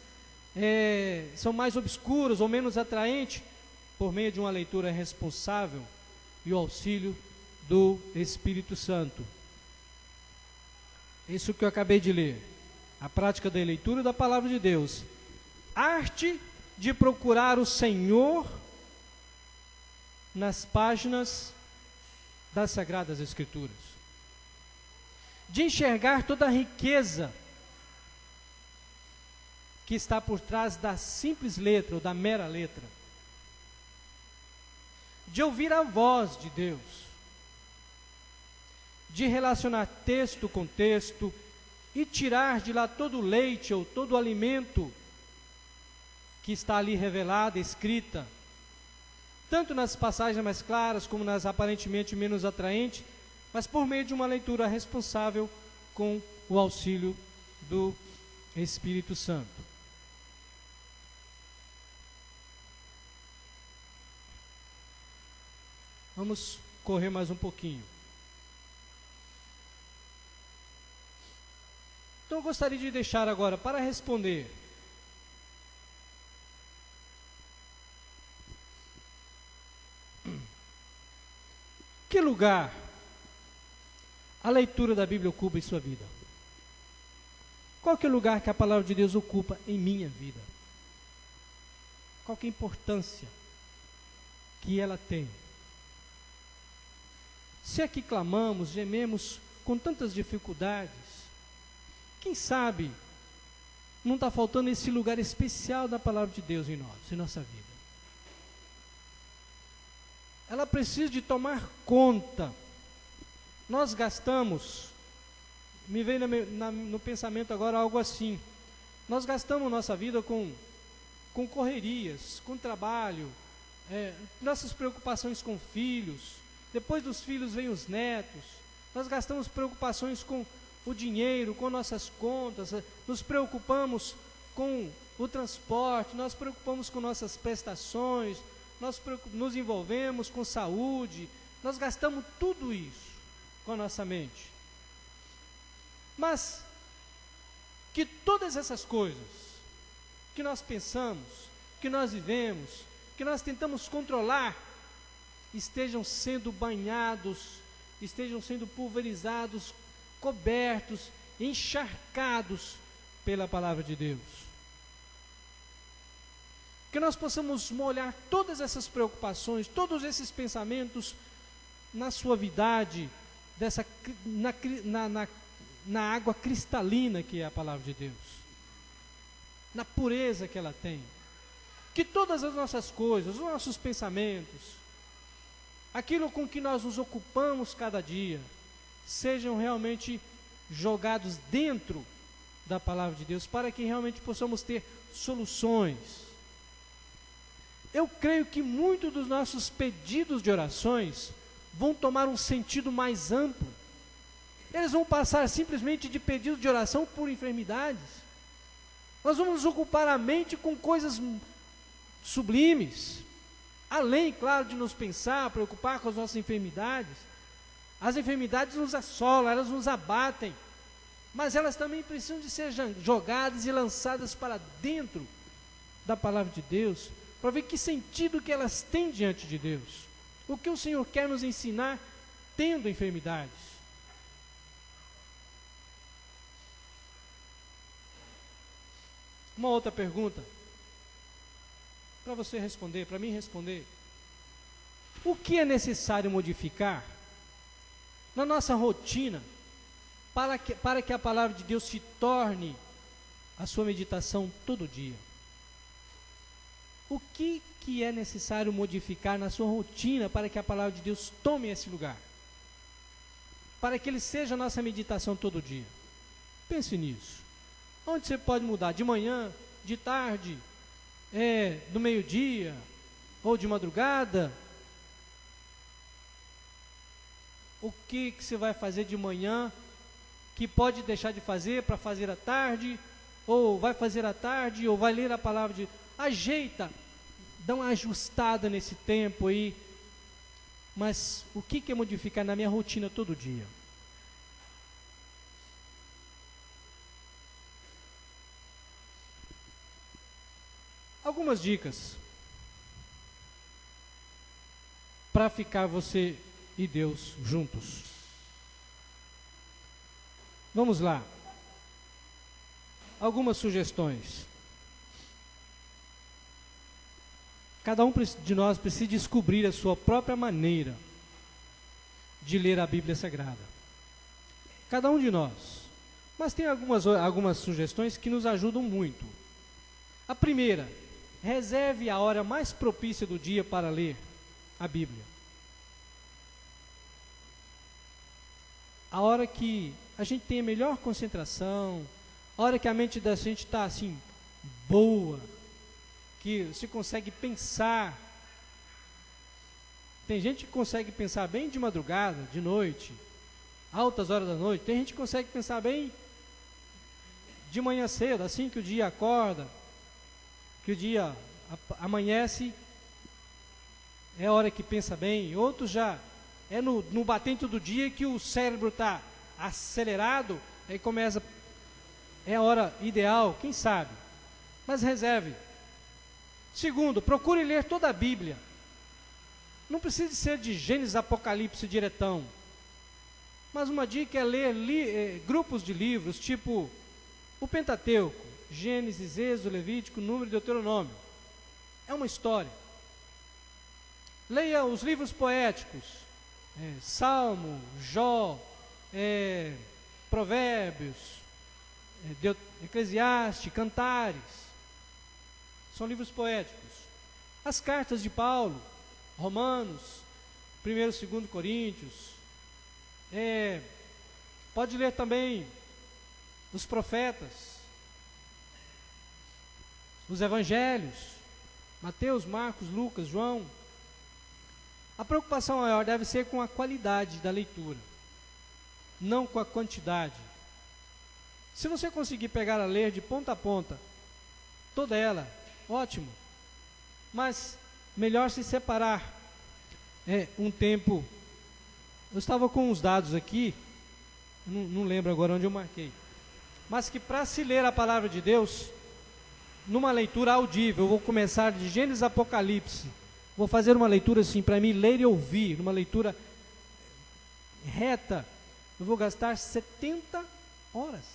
S1: obscuras ou menos atraentes. por meio de uma leitura responsável e o auxílio do Espírito Santo. Isso que eu acabei de ler. A prática da leitura da palavra de Deus. Arte de procurar o Senhor nas páginas das Sagradas Escrituras. De enxergar toda a riqueza que está por trás da simples letra ou da mera letra. De ouvir a voz de Deus. De relacionar texto com texto e tirar de lá todo o leite ou todo o alimento que está ali revelada, escrita, tanto nas passagens mais claras como nas aparentemente menos atraentes, mas por meio de uma leitura responsável com o auxílio do Espírito Santo. Vamos correr mais um pouquinho. Então eu gostaria de deixar agora para responder que lugar a leitura da Bíblia ocupa em sua vida? Qual que é o lugar que a palavra de Deus ocupa em minha vida? Qual que é a importância que ela tem? Se aqui clamamos, gememos com tantas dificuldades, quem sabe não está faltando esse lugar especial da palavra de Deus em nós, em nossa vida. Ela precisa de tomar conta. Nós gastamos, me veio no pensamento agora algo assim, nós gastamos nossa vida com correrias, com trabalho, nossas preocupações com filhos, depois dos filhos vem os netos, nós gastamos preocupações com o dinheiro, com nossas contas, nos preocupamos com o transporte, nós preocupamos com nossas prestações, nós nos envolvemos com saúde, nós gastamos tudo isso com a nossa mente. Mas que todas essas coisas que nós pensamos, que nós vivemos, que nós tentamos controlar, estejam sendo banhados, estejam sendo pulverizados, cobertos, encharcados pela palavra de Deus. Que nós possamos molhar todas essas preocupações, todos esses pensamentos na suavidade, na água cristalina que é a palavra de Deus, na pureza que ela tem. Que todas as nossas coisas, os nossos pensamentos, aquilo com que nós nos ocupamos cada dia, sejam realmente jogados dentro da palavra de Deus, para que realmente possamos ter soluções. Eu creio que muitos dos nossos pedidos de orações vão tomar um sentido mais amplo. Eles vão passar simplesmente de pedidos de oração por enfermidades. Nós vamos nos ocupar a mente com coisas sublimes, além, claro, de nos pensar, preocupar com as nossas enfermidades. As enfermidades nos assolam, elas nos abatem, mas elas também precisam de ser jogadas e lançadas para dentro da palavra de Deus, para ver que sentido que elas têm diante de Deus. O que o Senhor quer nos ensinar tendo enfermidades. Uma outra pergunta para você responder, para mim responder. O que é necessário modificar na nossa rotina para que a palavra de Deus se torne a sua meditação todo dia? O que é necessário modificar na sua rotina para que a palavra de Deus tome esse lugar? Para que ele seja a nossa meditação todo dia. Pense nisso. Onde você pode mudar? De manhã, de tarde, do meio-dia ou de madrugada? O que você vai fazer de manhã que pode deixar de fazer para fazer à tarde? Ou vai fazer à tarde, ou vai ler a palavra de Deus? Ajeita, dá uma ajustada nesse tempo aí. Mas o que é modificar na minha rotina todo dia? Algumas dicas. para ficar você e Deus juntos. Vamos lá. Algumas sugestões. Cada um de nós precisa descobrir a sua própria maneira de ler a Bíblia Sagrada. Cada um de nós. Mas tem algumas sugestões que nos ajudam muito. A primeira, reserve a hora mais propícia do dia para ler a Bíblia. A hora que a gente tem a melhor concentração, a hora que a mente da gente está assim, boa, que você consegue pensar. Tem gente que consegue pensar bem de madrugada, de noite, altas horas da noite. Tem gente que consegue pensar bem de manhã cedo, assim que o dia acorda, que o dia amanhece, é a hora que pensa bem. Outros já é no batente do dia que o cérebro está acelerado, aí começa, é a hora ideal, quem sabe. Mas reserve. Segundo, procure ler toda a Bíblia. Não precisa ser de Gênesis, Apocalipse diretão. Mas uma dica é ler grupos de livros, tipo o Pentateuco, Gênesis, Êxodo, Levítico, Número e Deuteronômio. É uma história. Leia os livros poéticos, Salmo, Jó, Provérbios, Eclesiastes, Cantares. São livros poéticos. As cartas de Paulo, Romanos, 1º e 2º Coríntios. Pode ler também os profetas, os evangelhos, Mateus, Marcos, Lucas, João. A preocupação maior deve ser com a qualidade da leitura, não com a quantidade. Se você conseguir pegar a ler de ponta a ponta, toda ela, ótimo. Mas melhor se separar um tempo. Eu estava com os dados aqui, não lembro agora onde eu marquei. Mas que para se ler a palavra de Deus, numa leitura audível, eu vou começar de Gênesis, Apocalipse. Vou fazer uma leitura assim, para mim ler e ouvir, numa leitura reta. Eu vou gastar 70 horas.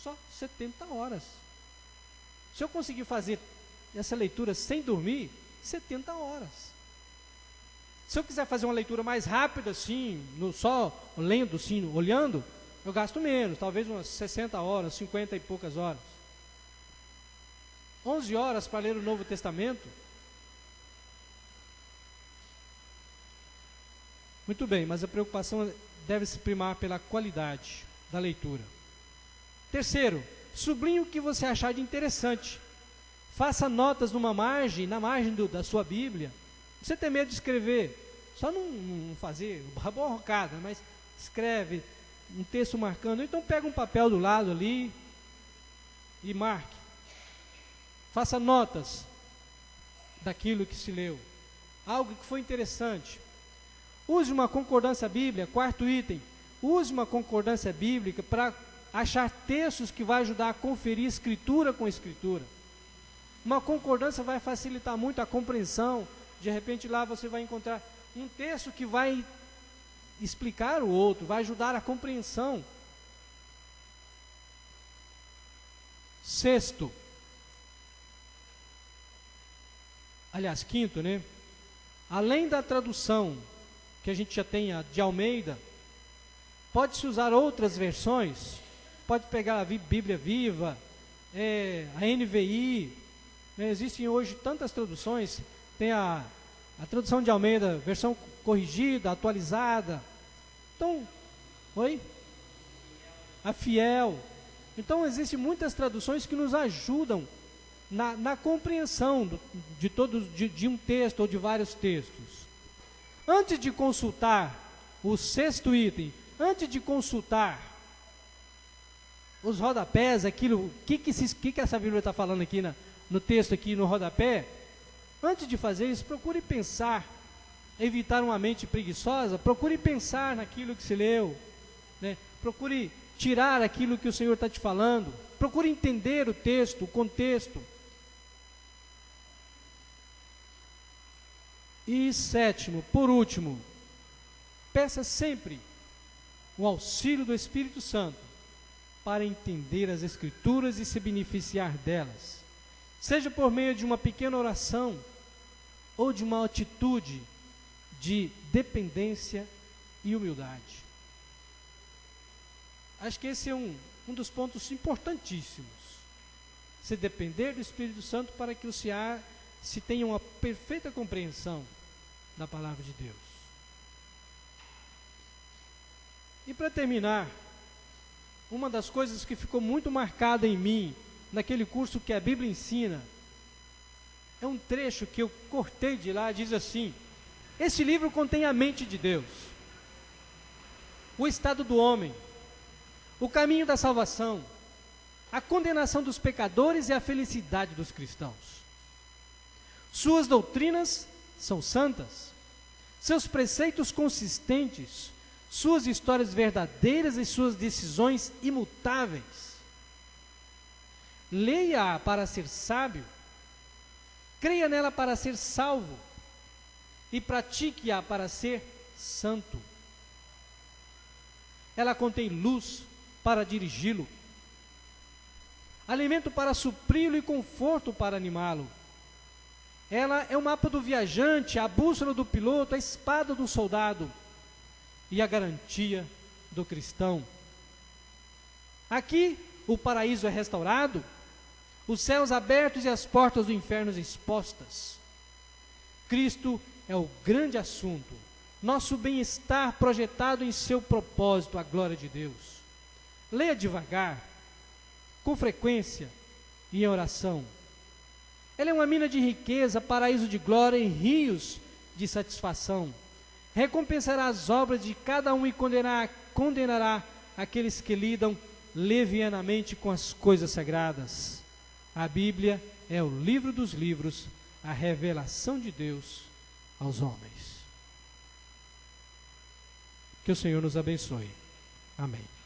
S1: Só 70 horas. Se eu conseguir fazer essa leitura sem dormir, 70 horas. Se eu quiser fazer uma leitura mais rápida, assim, só lendo, assim, olhando, eu gasto menos, talvez umas 60 horas, 50 e poucas horas. 11 horas para ler o Novo Testamento. Muito bem, mas a preocupação deve se primar pela qualidade da leitura. Terceiro, sublinhe o que você achar de interessante. Faça notas na margem da sua Bíblia. Você tem medo de escrever, só não fazer borrocada, mas escreve um texto marcando. Então pega um papel do lado ali e marque. Faça notas daquilo que se leu, algo que foi interessante. Use uma concordância bíblica. Quarto item, use uma concordância bíblica para achar textos que vai ajudar a conferir escritura com escritura. Uma concordância vai facilitar muito a compreensão. De repente lá você vai encontrar um texto que vai explicar o outro, vai ajudar a compreensão. Sexto, aliás, quinto, né? Além da tradução que a gente já tem de Almeida, pode-se usar outras versões. Pode pegar a Bíblia Viva, a NVI, né? Existem hoje tantas traduções. Tem a tradução de Almeida, versão corrigida, atualizada. Então, a Fiel. Então, existem muitas traduções que nos ajudam na compreensão de um texto ou de vários textos. Antes de consultar o sexto item, antes de consultar os rodapés, aquilo, que essa Bíblia está falando aqui no texto, aqui no rodapé, antes de fazer isso, procure pensar, evitar uma mente preguiçosa, procure pensar naquilo que se leu, né? Procure tirar aquilo que o Senhor está te falando, procure entender o texto, o contexto. E sétimo, por último, peça sempre o auxílio do Espírito Santo para entender as Escrituras e se beneficiar delas, seja por meio de uma pequena oração ou de uma atitude de dependência e humildade. Acho que esse é um dos pontos importantíssimos. Se depender do Espírito Santo para que se tenha uma perfeita compreensão da palavra de Deus. E para terminar, uma das coisas que ficou muito marcada em mim, naquele curso que a Bíblia ensina, é um trecho que eu cortei de lá, diz assim: esse livro contém a mente de Deus, o estado do homem, o caminho da salvação, a condenação dos pecadores e a felicidade dos cristãos. Suas doutrinas são santas, seus preceitos consistentes, suas histórias verdadeiras e suas decisões imutáveis. Leia-a para ser sábio, creia nela para ser salvo e pratique-a para ser santo. Ela contém luz para dirigi-lo, alimento para supri-lo e conforto para animá-lo. Ela é o mapa do viajante, a bússola do piloto, a espada do soldado e a garantia do cristão. Aqui o paraíso é restaurado, os céus abertos e as portas do inferno expostas. Cristo é o grande assunto, nosso bem-estar projetado em seu propósito, a glória de Deus. Leia devagar, com frequência e em oração. Ela é uma mina de riqueza, paraíso de glória e rios de satisfação. Recompensará as obras de cada um e condenará aqueles que lidam levianamente com as coisas sagradas. A Bíblia é o livro dos livros, a revelação de Deus aos homens. Que o Senhor nos abençoe. Amém.